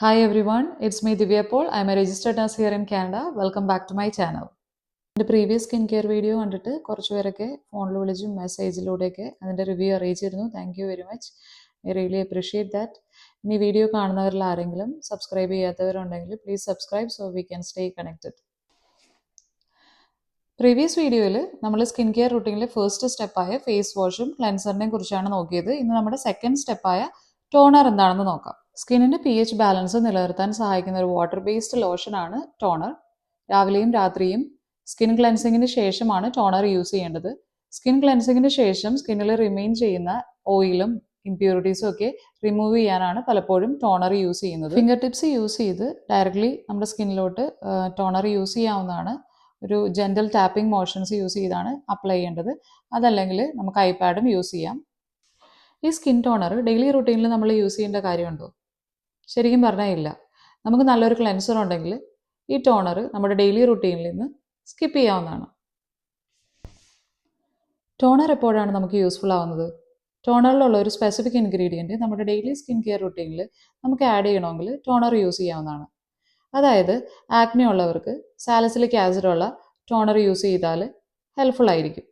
Hi everyone, it's me Divya Paul. I'm a registered nurse here in Canada. Welcome back to my channel. എൻ്റെ previous skin care video കണ്ടിട്ട് കുറച്ച് പേരൊക്കെ ഫോണിൽ വിളിച്ചും മെസ്സേജിലൂടെയൊക്കെ അതിൻ്റെ review അറിയിച്ചിരുന്നു. Thank you very much. I really appreciate that. ഇനി video കാണുന്നവരിൽ ആരെങ്കിലും സബ്സ്ക്രൈബ് ചെയ്യാത്തവരുണ്ടെങ്കിൽ please subscribe so we can stay connected. Previous വീഡിയോയിൽ നമ്മൾ സ്കിൻ കെയർ റൂട്ടീനിലെ ഫസ്റ്റ് സ്റ്റെപ്പായ ഫേസ് വാഷും ക്ലെൻസറിനെയും കുറിച്ചാണ് നോക്കിയത്. ഇന്ന് നമ്മുടെ സെക്കൻഡ് സ്റ്റെപ്പായ ടോണർ എന്താണെന്ന് നോക്കാം. സ്കിന്നിൻ്റെ pH ബാലൻസ് നിലനിർത്താൻ സഹായിക്കുന്ന ഒരു വാട്ടർ ബേസ്ഡ് ലോഷനാണ് ടോണർ. രാവിലെയും രാത്രിയും സ്കിൻ ക്ലെൻസിങ്ങിന് ശേഷമാണ് ടോണർ യൂസ് ചെയ്യേണ്ടത്. സ്കിൻ ക്ലെൻസിങ്ങിന് ശേഷം സ്കിന്നിൽ റിമെയിൻ ചെയ്യുന്ന ഓയിലും ഇംപ്യൂരിറ്റീസും ഒക്കെ റിമൂവ് ചെയ്യാനാണ് പലപ്പോഴും ടോണർ യൂസ് ചെയ്യുന്നത്. ഫിംഗർ ടിപ്സ് യൂസ് ചെയ്ത് ഡയറക്റ്റ്ലി നമ്മുടെ സ്കിന്നിലോട്ട് ടോണർ യൂസ് ചെയ്യാവുന്നതാണ്. ഒരു ജെൻറ്റൽ ടാപ്പിംഗ് മോഷൻസ് യൂസ് ചെയ്താണ് അപ്ലൈ ചെയ്യേണ്ടത്. അതല്ലെങ്കിൽ നമുക്ക് ഐപാഡും യൂസ് ചെയ്യാം. ഈ സ്കിൻ ടോണർ ഡെയിലി റുട്ടീനിൽ നമ്മൾ യൂസ് ചെയ്യേണ്ട കാര്യമുണ്ടോ? ശരിക്കും പറഞ്ഞാൽ ഇല്ല. നമുക്ക് നല്ലൊരു ക്ലെൻസർ ഉണ്ടെങ്കിൽ ഈ ടോണർ നമ്മുടെ ഡെയിലി റുട്ടീനിൽ നിന്ന് സ്കിപ്പ് ചെയ്യാവുന്നതാണ്. ടോണർ എപ്പോഴാണ് നമുക്ക് യൂസ്ഫുൾ ആവുന്നത്? ടോണറിലുള്ള ഒരു സ്പെസിഫിക് ഇൻഗ്രീഡിയൻറ്റ് നമ്മുടെ ഡെയിലി സ്കിൻ കെയർ റുട്ടീനിൽ നമുക്ക് ആഡ് ചെയ്യണമെങ്കിൽ ടോണർ യൂസ് ചെയ്യാവുന്നതാണ്. അതായത് ആക്നെ ഉള്ളവർക്ക് സാലിസിലിക് ആസിഡുള്ള ടോണർ യൂസ് ചെയ്താൽ ഹെൽപ്ഫുൾ ആയിരിക്കും.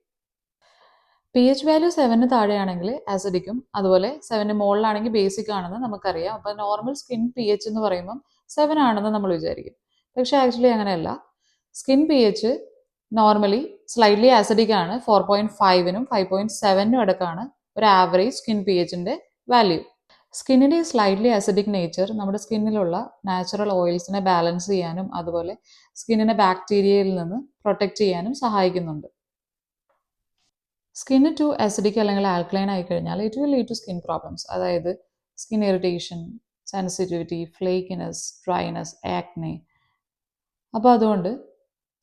pH വാല്യൂ 7 താഴെയാണെങ്കിൽ ആസിഡിക്കും, അതുപോലെ 7 മുകളിലാണെങ്കിൽ ബേസിക് ആണെന്ന് നമുക്കറിയാം. അപ്പോൾ നോർമൽ സ്കിൻ pH എന്ന് പറയുമ്പം 7 ആണെന്ന് നമ്മൾ വിചാരിക്കും. പക്ഷേ ആക്ച്വലി അങ്ങനെയല്ല. Skin pH normally slightly acidic ആണ്. 4.5നും 5.7നും ഇടക്കാണ് ഒരു ആവറേജ് സ്കിൻ pHൻ്റെ വാല്യൂ. സ്കിന്നിൻ്റെ സ്ലൈറ്റ്ലി ആസിഡിക് നേച്ചർ നമ്മുടെ സ്കിന്നിലുള്ള നാച്ചുറൽ ഓയിൽസിനെ ബാലൻസ് ചെയ്യാനും അതുപോലെ സ്കിന്നിനെ ബാക്ടീരിയയിൽ നിന്ന് പ്രൊട്ടക്റ്റ് ചെയ്യാനും സഹായിക്കുന്നുണ്ട്. സ്കിന്ന് ടു ആസിഡിക് അല്ലെങ്കിൽ ആൽക്കലൈൻ ആയിക്കഴിഞ്ഞാൽ it will lead to skin problems. അതായത് skin irritation, sensitivity, flakiness, dryness, acne. അപ്പോൾ അതുകൊണ്ട്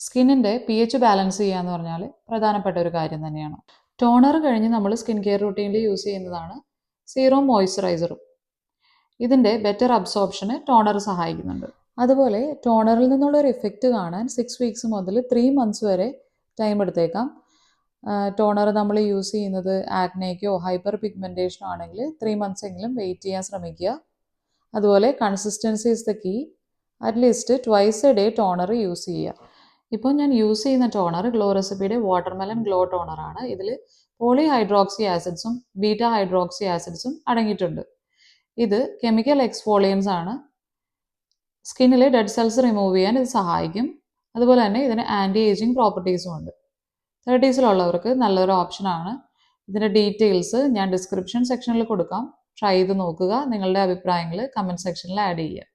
സ്കിന്നിൻ്റെ pH ബാലൻസ് ചെയ്യുക എന്ന് പറഞ്ഞാൽ പ്രധാനപ്പെട്ട ഒരു കാര്യം തന്നെയാണ്. ടോണർ കഴിഞ്ഞ് നമ്മൾ സ്കിൻ കെയർ റൂട്ടീനിൽ യൂസ് ചെയ്യുന്നതാണ് സീറം മോയ്സ്ചറൈസറും. ഇതിൻ്റെ ബെറ്റർ അബ്സോർപ്ഷന് ടോണർ സഹായിക്കുന്നുണ്ട്. അതുപോലെ ടോണറിൽ നിന്നുള്ള ഒരു ഇഫക്റ്റ് കാണാൻ 6 വീക്സ് മുതൽ 3 months വരെ ടൈം എടുത്തേക്കാം. ടോണർ നമ്മൾ യൂസ് ചെയ്യുന്നത് ആക്നെക്കോ ഹൈപ്പർ പിഗ്മെൻറ്റേഷനോ ആണെങ്കിൽ 3 months എങ്കിലും വെയിറ്റ് ചെയ്യാൻ ശ്രമിക്കുക. അതുപോലെ consistency is the key. At least twice a day toner use ചെയ്യുക. ഇപ്പോൾ ഞാൻ യൂസ് ചെയ്യുന്ന ടോണർ ഗ്ലോ റെസിപ്പിയുടെ വാട്ടർമെലൺ ഗ്ലോ ടോണറാണ്. ഇതിൽ പോളി ഹൈഡ്രോക്സി ആസിഡ്സും ബീറ്റ ഹൈഡ്രോക്സി ആസിഡ്സും അടങ്ങിയിട്ടുണ്ട്. ഇത് കെമിക്കൽ എക്സ്ഫോളിയൻസ് ആണ്. സ്കിന്നിലെ ഡെഡ് സെൽസ് റിമൂവ് ചെയ്യാൻ ഇത് സഹായിക്കും. അതുപോലെ തന്നെ ഇതിന് ആൻറ്റി ഏജിങ് പ്രോപ്പർട്ടീസും ഉണ്ട്. 30s നല്ലൊരു ഓപ്ഷനാണ്. ഇതിൻ്റെ ഡീറ്റെയിൽസ് ഞാൻ ഡിസ്ക്രിപ്ഷൻ സെക്ഷനിൽ കൊടുക്കാം. ട്രൈ ചെയ്ത് നോക്കുക. നിങ്ങളുടെ അഭിപ്രായങ്ങൾ കമൻറ്റ് സെക്ഷനിൽ ആഡ് ചെയ്യുക.